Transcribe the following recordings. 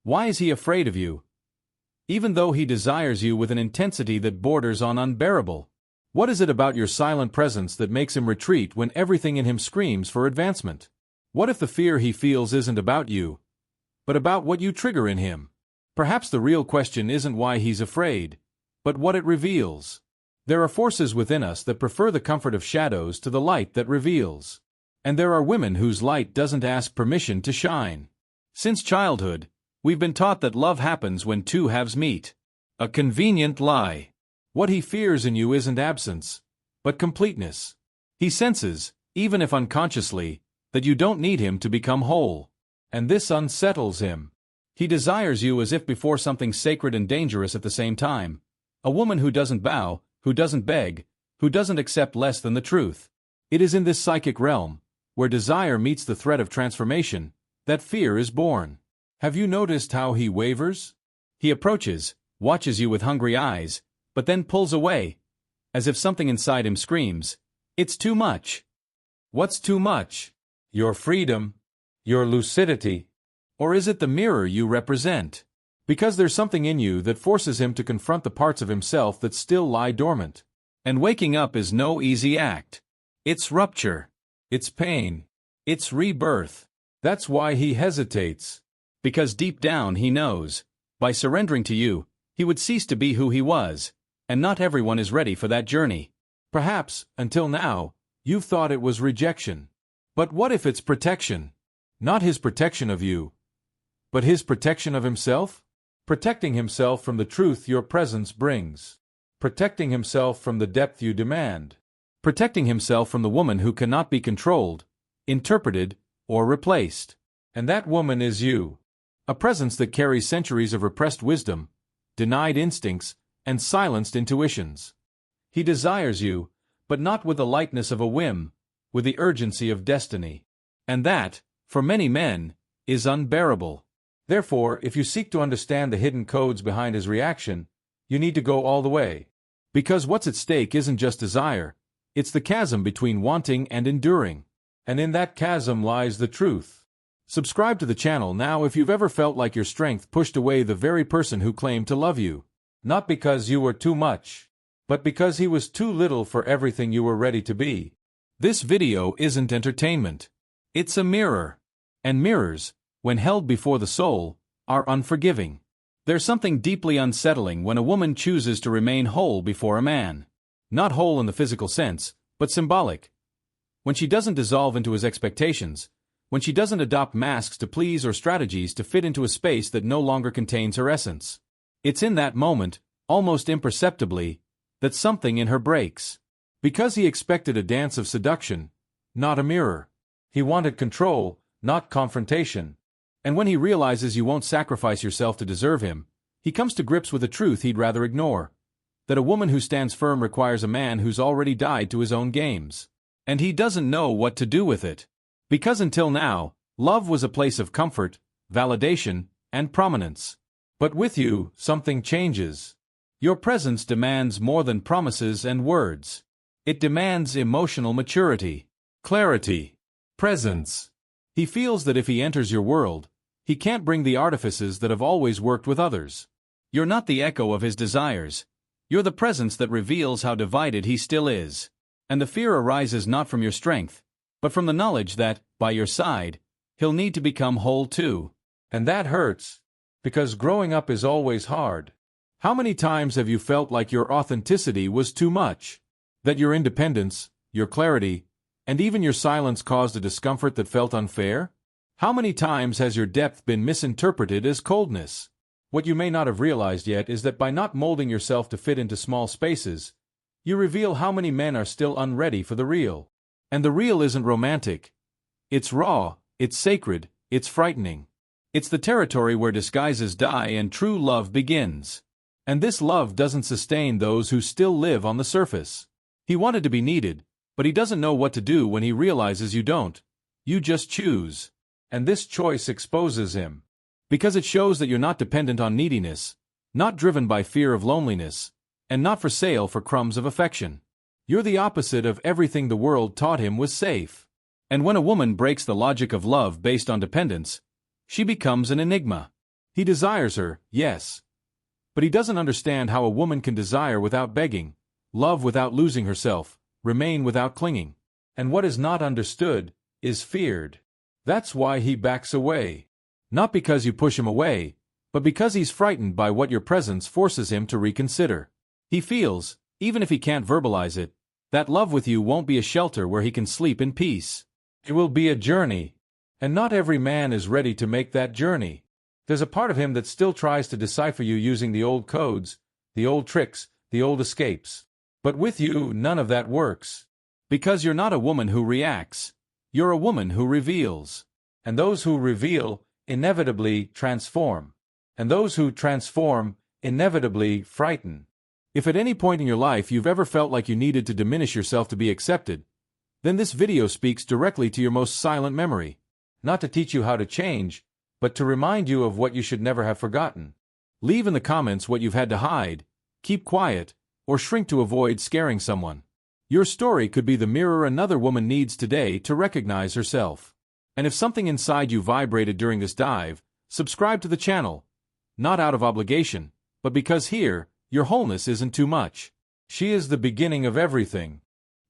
Why is he afraid of you? Even though he desires you with an intensity that borders on unbearable. What is it about your silent presence that makes him retreat when everything in him screams for advancement? What if the fear he feels isn't about you, but about what you trigger in him? Perhaps the real question isn't why he's afraid, but what it reveals. There are forces within us that prefer the comfort of shadows to the light that reveals. And there are women whose light doesn't ask permission to shine. Since childhood, we've been taught that love happens when two halves meet. A convenient lie. What he fears in you isn't absence, but completeness. He senses, even if unconsciously, that you don't need him to become whole. And this unsettles him. He desires you as if before something sacred and dangerous at the same time. A woman who doesn't bow, who doesn't beg, who doesn't accept less than the truth. It is in this psychic realm, where desire meets the threat of transformation, that fear is born. Have you noticed how he wavers? He approaches, watches you with hungry eyes, but then pulls away, as if something inside him screams, "It's too much." What's too much? Your freedom? Your lucidity? Or is it the mirror you represent? Because there's something in you that forces him to confront the parts of himself that still lie dormant. And waking up is no easy act. It's rupture. It's pain. It's rebirth. That's why he hesitates. Because deep down he knows, by surrendering to you, he would cease to be who he was, and not everyone is ready for that journey. Perhaps, until now, you've thought it was rejection. But what if it's protection? Not his protection of you, but his protection of himself? Protecting himself from the truth your presence brings. Protecting himself from the depth you demand. Protecting himself from the woman who cannot be controlled, interpreted, or replaced. And that woman is you. A presence that carries centuries of repressed wisdom, denied instincts, and silenced intuitions. He desires you, but not with the lightness of a whim, with the urgency of destiny. And that, for many men, is unbearable. Therefore, if you seek to understand the hidden codes behind his reaction, you need to go all the way. Because what's at stake isn't just desire, it's the chasm between wanting and enduring. And in that chasm lies the truth. Subscribe to the channel now if you've ever felt like your strength pushed away the very person who claimed to love you. Not because you were too much, but because he was too little for everything you were ready to be. This video isn't entertainment. It's a mirror. And mirrors, when held before the soul, are unforgiving. There's something deeply unsettling when a woman chooses to remain whole before a man. Not whole in the physical sense, but symbolic. When she doesn't dissolve into his expectations, when she doesn't adopt masks to please or strategies to fit into a space that no longer contains her essence. It's in that moment, almost imperceptibly, that something in her breaks. Because he expected a dance of seduction, not a mirror. He wanted control, not confrontation. And when he realizes you won't sacrifice yourself to deserve him, he comes to grips with a truth he'd rather ignore. That a woman who stands firm requires a man who's already died to his own games. And he doesn't know what to do with it. Because until now, love was a place of comfort, validation, and prominence. But with you, something changes. Your presence demands more than promises and words. It demands emotional maturity, clarity, presence. He feels that if he enters your world, he can't bring the artifices that have always worked with others. You're not the echo of his desires. You're the presence that reveals how divided he still is. And the fear arises not from your strength, but from the knowledge that, by your side, he'll need to become whole too. And that hurts, because growing up is always hard. How many times have you felt like your authenticity was too much? That your independence, your clarity, and even your silence caused a discomfort that felt unfair? How many times has your depth been misinterpreted as coldness? What you may not have realized yet is that by not molding yourself to fit into small spaces, you reveal how many men are still unready for the real. And the real isn't romantic. It's raw, it's sacred, it's frightening. It's the territory where disguises die and true love begins. And this love doesn't sustain those who still live on the surface. He wanted to be needed, but he doesn't know what to do when he realizes you don't. You just choose. And this choice exposes him. Because it shows that you're not dependent on neediness, not driven by fear of loneliness, and not for sale for crumbs of affection. You're the opposite of everything the world taught him was safe. And when a woman breaks the logic of love based on dependence, she becomes an enigma. He desires her, yes. But he doesn't understand how a woman can desire without begging, love without losing herself, remain without clinging. And what is not understood is feared. That's why he backs away. Not because you push him away, but because he's frightened by what your presence forces him to reconsider. He feels, even if he can't verbalize it, that love with you won't be a shelter where he can sleep in peace. It will be a journey. And not every man is ready to make that journey. There's a part of him that still tries to decipher you using the old codes, the old tricks, the old escapes. But with you, none of that works. Because you're not a woman who reacts. You're a woman who reveals. And those who reveal inevitably transform. And those who transform inevitably frighten. If at any point in your life you've ever felt like you needed to diminish yourself to be accepted, then this video speaks directly to your most silent memory. Not to teach you how to change, but to remind you of what you should never have forgotten. Leave in the comments what you've had to hide, keep quiet, or shrink to avoid scaring someone. Your story could be the mirror another woman needs today to recognize herself. And if something inside you vibrated during this dive, subscribe to the channel. Not out of obligation, but because here, your wholeness isn't too much. She is the beginning of everything.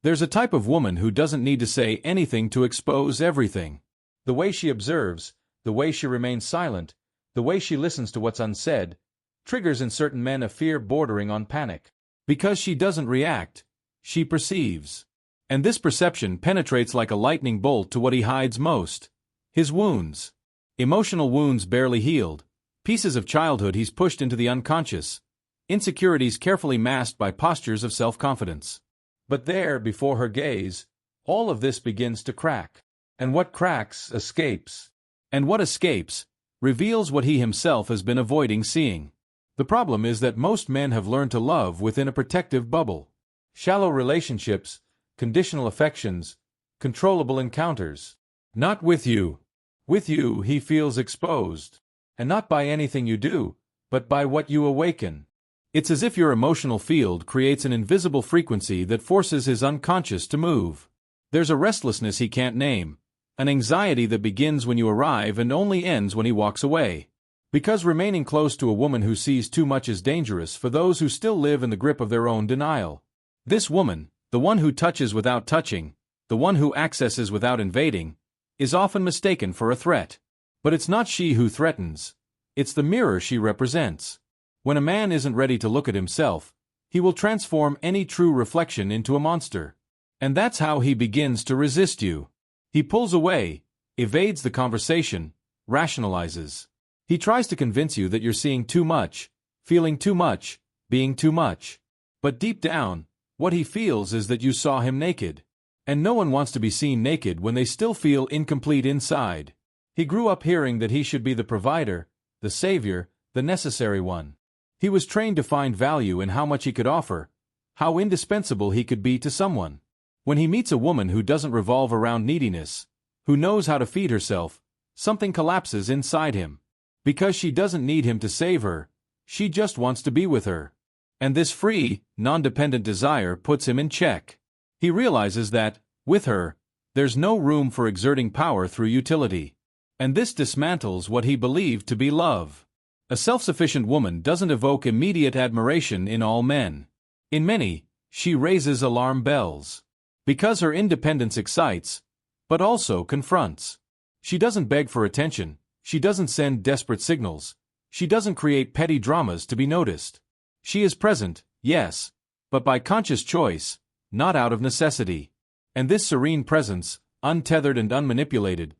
There's a type of woman who doesn't need to say anything to expose everything. The way she observes, the way she remains silent, the way she listens to what's unsaid, triggers in certain men a fear bordering on panic. Because she doesn't react, she perceives. And this perception penetrates like a lightning bolt to what he hides most. His wounds. Emotional wounds barely healed. Pieces of childhood he's pushed into the unconscious. Insecurities carefully masked by postures of self-confidence. But there, before her gaze, all of this begins to crack. And what cracks escapes. And what escapes reveals what he himself has been avoiding seeing. The problem is that most men have learned to love within a protective bubble. Shallow relationships, conditional affections, controllable encounters. Not with you. With you, he feels exposed. And not by anything you do, but by what you awaken. It's as if your emotional field creates an invisible frequency that forces his unconscious to move. There's a restlessness he can't name, an anxiety that begins when you arrive and only ends when he walks away. Because remaining close to a woman who sees too much is dangerous for those who still live in the grip of their own denial. This woman, the one who touches without touching, the one who accesses without invading, is often mistaken for a threat. But it's not she who threatens. It's the mirror she represents. When a man isn't ready to look at himself, he will transform any true reflection into a monster. And that's how he begins to resist you. He pulls away, evades the conversation, rationalizes. He tries to convince you that you're seeing too much, feeling too much, being too much. But deep down, what he feels is that you saw him naked. And no one wants to be seen naked when they still feel incomplete inside. He grew up hearing that he should be the provider, the savior, the necessary one. He was trained to find value in how much he could offer, how indispensable he could be to someone. When he meets a woman who doesn't revolve around neediness, who knows how to feed herself, something collapses inside him. Because she doesn't need him to save her, she just wants to be with her. And this free, non-dependent desire puts him in check. He realizes that, with her, there's no room for exerting power through utility. And this dismantles what he believed to be love. A self-sufficient woman doesn't evoke immediate admiration in all men. In many, she raises alarm bells. Because her independence excites, but also confronts. She doesn't beg for attention, she doesn't send desperate signals, she doesn't create petty dramas to be noticed. She is present, yes, but by conscious choice, not out of necessity. And this serene presence, untethered and unmanipulated,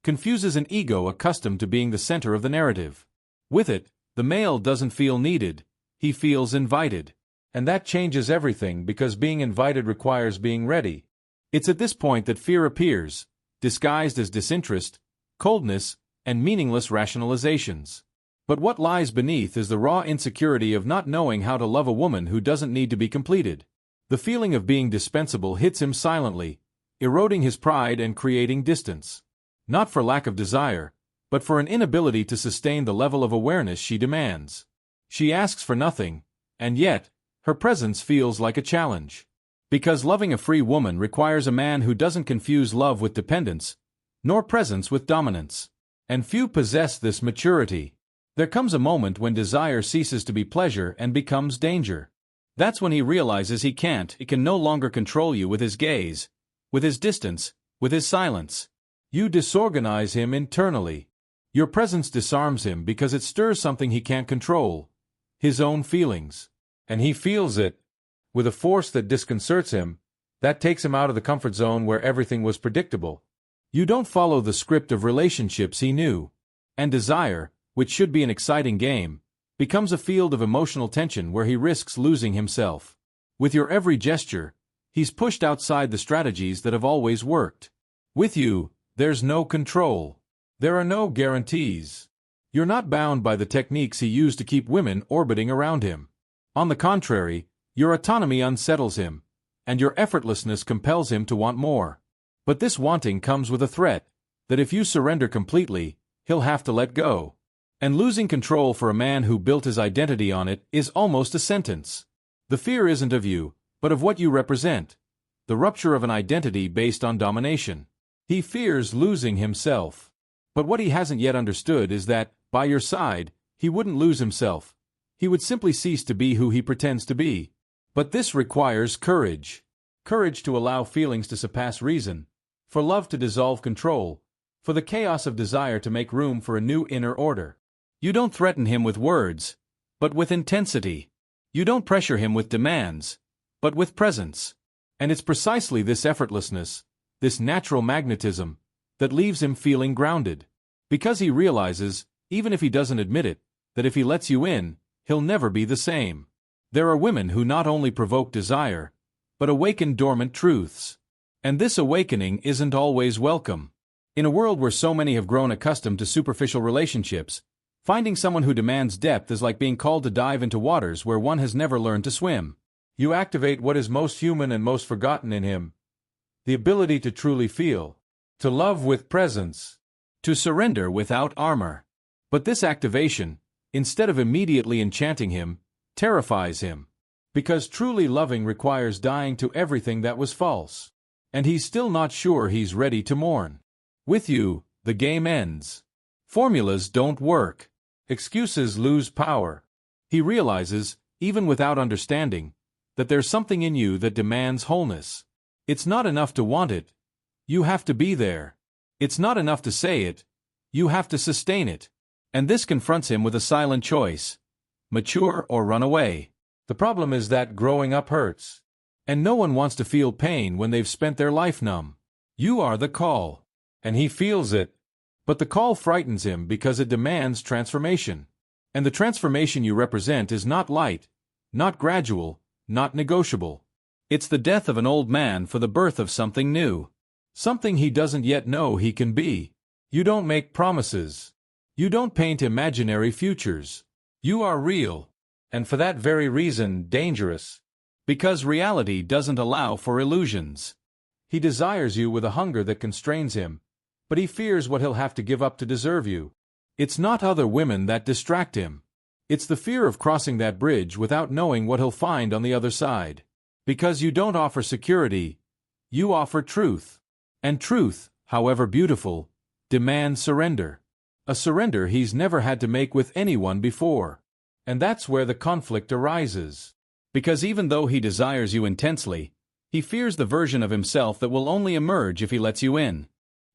confuses an ego accustomed to being the center of the narrative. With it, the male doesn't feel needed, he feels invited. And that changes everything because being invited requires being ready. It's at this point that fear appears, disguised as disinterest, coldness, and meaningless rationalizations. But what lies beneath is the raw insecurity of not knowing how to love a woman who doesn't need to be completed. The feeling of being dispensable hits him silently, eroding his pride and creating distance. Not for lack of desire, but for an inability to sustain the level of awareness she demands. She asks for nothing, and yet, her presence feels like a challenge. Because loving a free woman requires a man who doesn't confuse love with dependence, nor presence with dominance. And few possess this maturity. There comes a moment when desire ceases to be pleasure and becomes danger. That's when he realizes he can no longer control you with his gaze, with his distance, with his silence. You disorganize him internally. Your presence disarms him because it stirs something he can't control, his own feelings. And he feels it, with a force that disconcerts him, that takes him out of the comfort zone where everything was predictable. You don't follow the script of relationships he knew. And desire, which should be an exciting game, becomes a field of emotional tension where he risks losing himself. With your every gesture, he's pushed outside the strategies that have always worked. With you, there's no control. There are no guarantees. You're not bound by the techniques he used to keep women orbiting around him. On the contrary, your autonomy unsettles him, and your effortlessness compels him to want more. But this wanting comes with a threat, that if you surrender completely, he'll have to let go. And losing control for a man who built his identity on it is almost a sentence. The fear isn't of you, but of what you represent. The rupture of an identity based on domination. He fears losing himself. But what he hasn't yet understood is that, by your side, he wouldn't lose himself. He would simply cease to be who he pretends to be. But this requires courage. Courage to allow feelings to surpass reason, for love to dissolve control, for the chaos of desire to make room for a new inner order. You don't threaten him with words, but with intensity. You don't pressure him with demands, but with presence. And it's precisely this effortlessness, this natural magnetism, that leaves him feeling grounded. Because he realizes, even if he doesn't admit it, that if he lets you in, he'll never be the same. There are women who not only provoke desire, but awaken dormant truths. And this awakening isn't always welcome. In a world where so many have grown accustomed to superficial relationships, finding someone who demands depth is like being called to dive into waters where one has never learned to swim. You activate what is most human and most forgotten in him. The ability to truly feel. To love with presence. To surrender without armor. But this activation, instead of immediately enchanting him, terrifies him. Because truly loving requires dying to everything that was false. And he's still not sure he's ready to mourn. With you, the game ends. Formulas don't work. Excuses lose power. He realizes, even without understanding, that there's something in you that demands wholeness. It's not enough to want it. You have to be there. It's not enough to say it. You have to sustain it. And this confronts him with a silent choice. Mature or run away. The problem is that growing up hurts. And no one wants to feel pain when they've spent their life numb. You are the call. And he feels it. But the call frightens him because it demands transformation. And the transformation you represent is not light, not gradual, not negotiable. It's the death of an old man for the birth of something new. Something he doesn't yet know he can be. You don't make promises. You don't paint imaginary futures. You are real. And for that very reason, dangerous. Because reality doesn't allow for illusions. He desires you with a hunger that constrains him, but he fears what he'll have to give up to deserve you. It's not other women that distract him. It's the fear of crossing that bridge without knowing what he'll find on the other side. Because you don't offer security, you offer truth. And truth, however beautiful, demands surrender. A surrender he's never had to make with anyone before. And that's where the conflict arises. Because even though he desires you intensely, he fears the version of himself that will only emerge if he lets you in.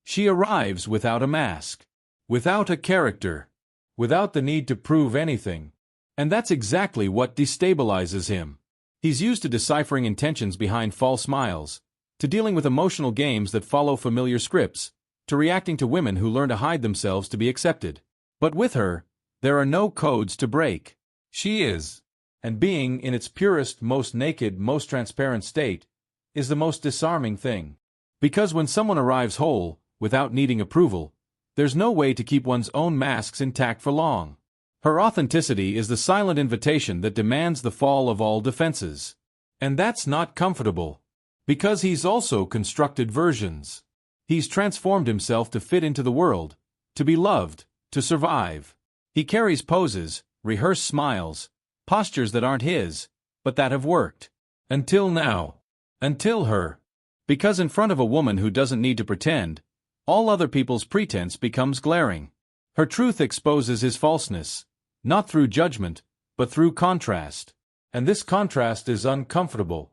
She arrives without a mask, without a character, without the need to prove anything. And that's exactly what destabilizes him. He's used to deciphering intentions behind false smiles, to dealing with emotional games that follow familiar scripts, to reacting to women who learn to hide themselves to be accepted. But with her, there are no codes to break. She is. And being in its purest, most naked, most transparent state, is the most disarming thing. Because when someone arrives whole, without needing approval, there's no way to keep one's own masks intact for long. Her authenticity is the silent invitation that demands the fall of all defenses. And that's not comfortable. Because he's also constructed versions. He's transformed himself to fit into the world, to be loved, to survive. He carries poses, rehearsed smiles, postures that aren't his, but that have worked. Until now. Until her. Because in front of a woman who doesn't need to pretend, all other people's pretense becomes glaring. Her truth exposes his falseness, not through judgment, but through contrast. And this contrast is uncomfortable.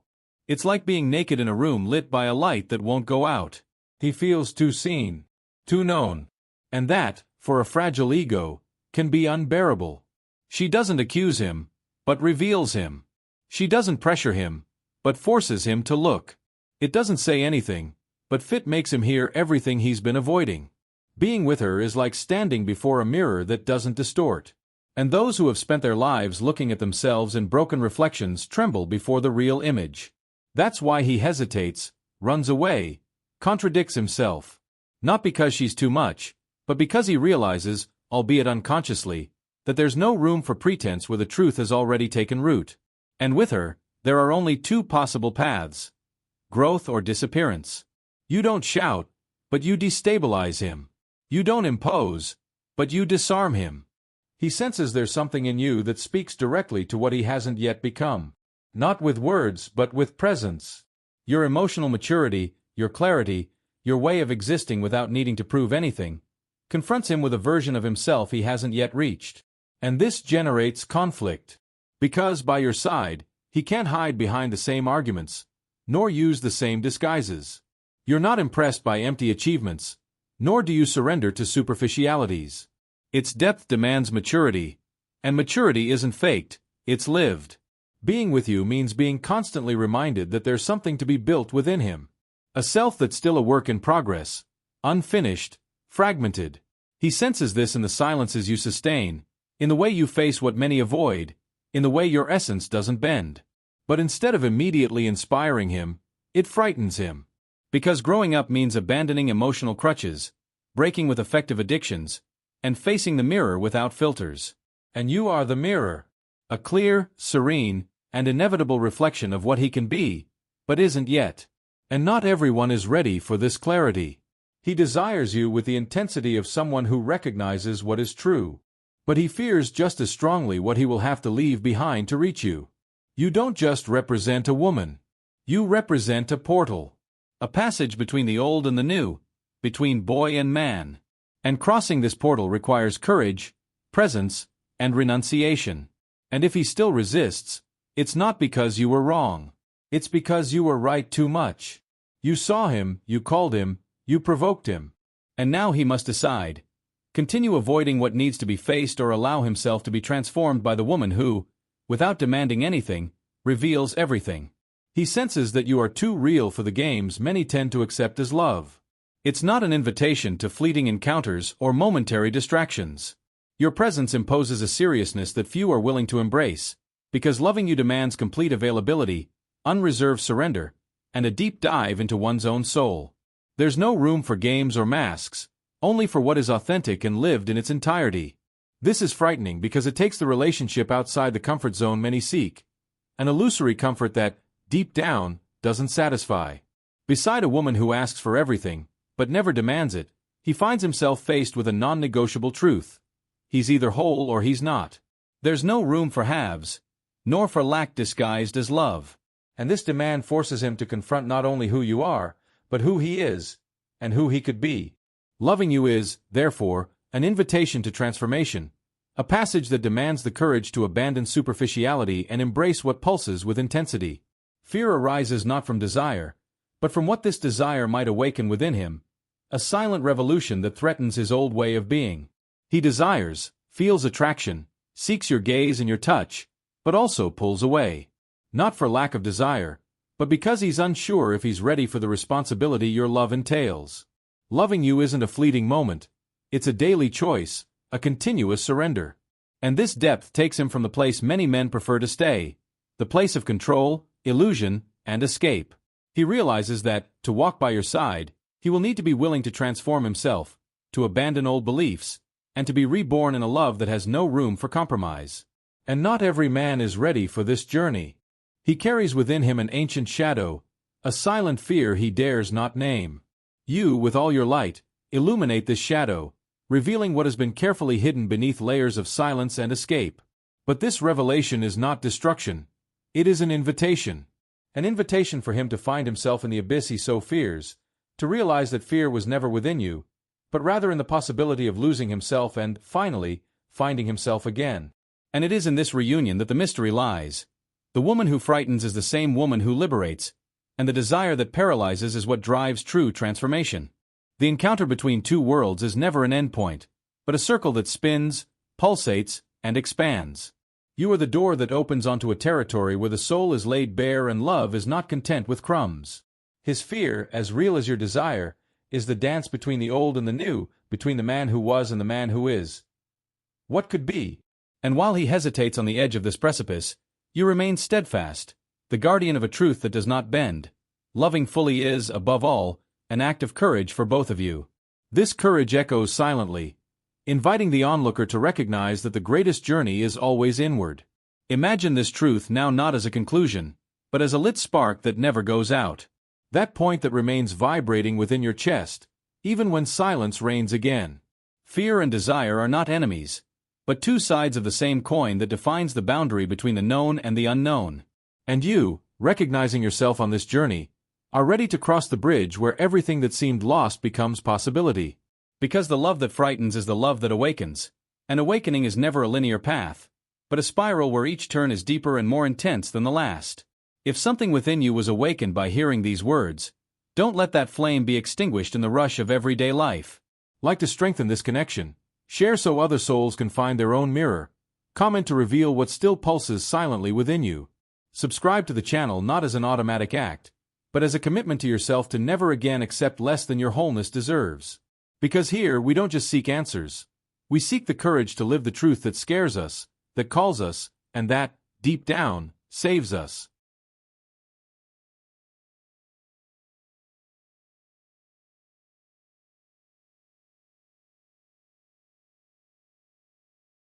It's like being naked in a room lit by a light that won't go out. He feels too seen, too known. And that, for a fragile ego, can be unbearable. She doesn't accuse him, but reveals him. She doesn't pressure him, but forces him to look. It doesn't say anything, but Fit makes him hear everything he's been avoiding. Being with her is like standing before a mirror that doesn't distort. And those who have spent their lives looking at themselves in broken reflections tremble before the real image. That's why he hesitates, runs away, contradicts himself. Not because she's too much, but because he realizes, albeit unconsciously, that there's no room for pretense where the truth has already taken root. And with her, there are only two possible paths: growth or disappearance. You don't shout, but you destabilize him. You don't impose, but you disarm him. He senses there's something in you that speaks directly to what he hasn't yet become. Not with words, but with presence. Your emotional maturity, your clarity, your way of existing without needing to prove anything, confronts him with a version of himself he hasn't yet reached. And this generates conflict. Because, by your side, he can't hide behind the same arguments, nor use the same disguises. You're not impressed by empty achievements, nor do you surrender to superficialities. Its depth demands maturity, and maturity isn't faked, it's lived. Being with you means being constantly reminded that there's something to be built within him. A self that's still a work in progress, unfinished, fragmented. He senses this in the silences you sustain, in the way you face what many avoid, in the way your essence doesn't bend. But instead of immediately inspiring him, it frightens him. Because growing up means abandoning emotional crutches, breaking with affective addictions, and facing the mirror without filters. And you are the mirror. A clear, serene, and inevitable reflection of what he can be, but isn't yet. And not everyone is ready for this clarity. He desires you with the intensity of someone who recognizes what is true. But he fears just as strongly what he will have to leave behind to reach you. You don't just represent a woman. You represent a portal. A passage between the old and the new, between boy and man. And crossing this portal requires courage, presence, and renunciation. And if he still resists, it's not because you were wrong. It's because you were right too much. You saw him, you called him, you provoked him. And now he must decide. Continue avoiding what needs to be faced or allow himself to be transformed by the woman who, without demanding anything, reveals everything. He senses that you are too real for the games many tend to accept as love. It's not an invitation to fleeting encounters or momentary distractions. Your presence imposes a seriousness that few are willing to embrace, because loving you demands complete availability, unreserved surrender, and a deep dive into one's own soul. There's no room for games or masks, only for what is authentic and lived in its entirety. This is frightening because it takes the relationship outside the comfort zone many seek, an illusory comfort that, deep down, doesn't satisfy. Beside a woman who asks for everything, but never demands it, he finds himself faced with a non-negotiable truth. He's either whole or he's not. There's no room for halves, nor for lack disguised as love. And this demand forces him to confront not only who you are, but who he is, and who he could be. Loving you is, therefore, an invitation to transformation, a passage that demands the courage to abandon superficiality and embrace what pulses with intensity. Fear arises not from desire, but from what this desire might awaken within him, a silent revolution that threatens his old way of being. He desires, feels attraction, seeks your gaze and your touch, but also pulls away. Not for lack of desire, but because he's unsure if he's ready for the responsibility your love entails. Loving you isn't a fleeting moment, it's a daily choice, a continuous surrender. And this depth takes him from the place many men prefer to stay, the place of control, illusion, and escape. He realizes that, to walk by your side, he will need to be willing to transform himself, to abandon old beliefs, and to be reborn in a love that has no room for compromise. And not every man is ready for this journey. He carries within him an ancient shadow, a silent fear he dares not name. You, with all your light, illuminate this shadow, revealing what has been carefully hidden beneath layers of silence and escape. But this revelation is not destruction. It is an invitation. An invitation for him to find himself in the abyss he so fears, to realize that fear was never within you, but rather in the possibility of losing himself and, finally, finding himself again. And it is in this reunion that the mystery lies. The woman who frightens is the same woman who liberates, and the desire that paralyzes is what drives true transformation. The encounter between two worlds is never an endpoint, but a circle that spins, pulsates, and expands. You are the door that opens onto a territory where the soul is laid bare and love is not content with crumbs. His fear, as real as your desire, is the dance between the old and the new, between the man who was and the man who is. What could be? And while he hesitates on the edge of this precipice, you remain steadfast, the guardian of a truth that does not bend. Loving fully is, above all, an act of courage for both of you. This courage echoes silently, inviting the onlooker to recognize that the greatest journey is always inward. Imagine this truth now not as a conclusion, but as a lit spark that never goes out. That point that remains vibrating within your chest, even when silence reigns again. Fear and desire are not enemies, but two sides of the same coin that defines the boundary between the known and the unknown. And you, recognizing yourself on this journey, are ready to cross the bridge where everything that seemed lost becomes possibility. Because the love that frightens is the love that awakens. An awakening is never a linear path, but a spiral where each turn is deeper and more intense than the last. If something within you was awakened by hearing these words, don't let that flame be extinguished in the rush of everyday life. Like to strengthen this connection? Share so other souls can find their own mirror. Comment to reveal what still pulses silently within you. Subscribe to the channel not as an automatic act, but as a commitment to yourself to never again accept less than your wholeness deserves. Because here, we don't just seek answers. We seek the courage to live the truth that scares us, that calls us, and that, deep down, saves us.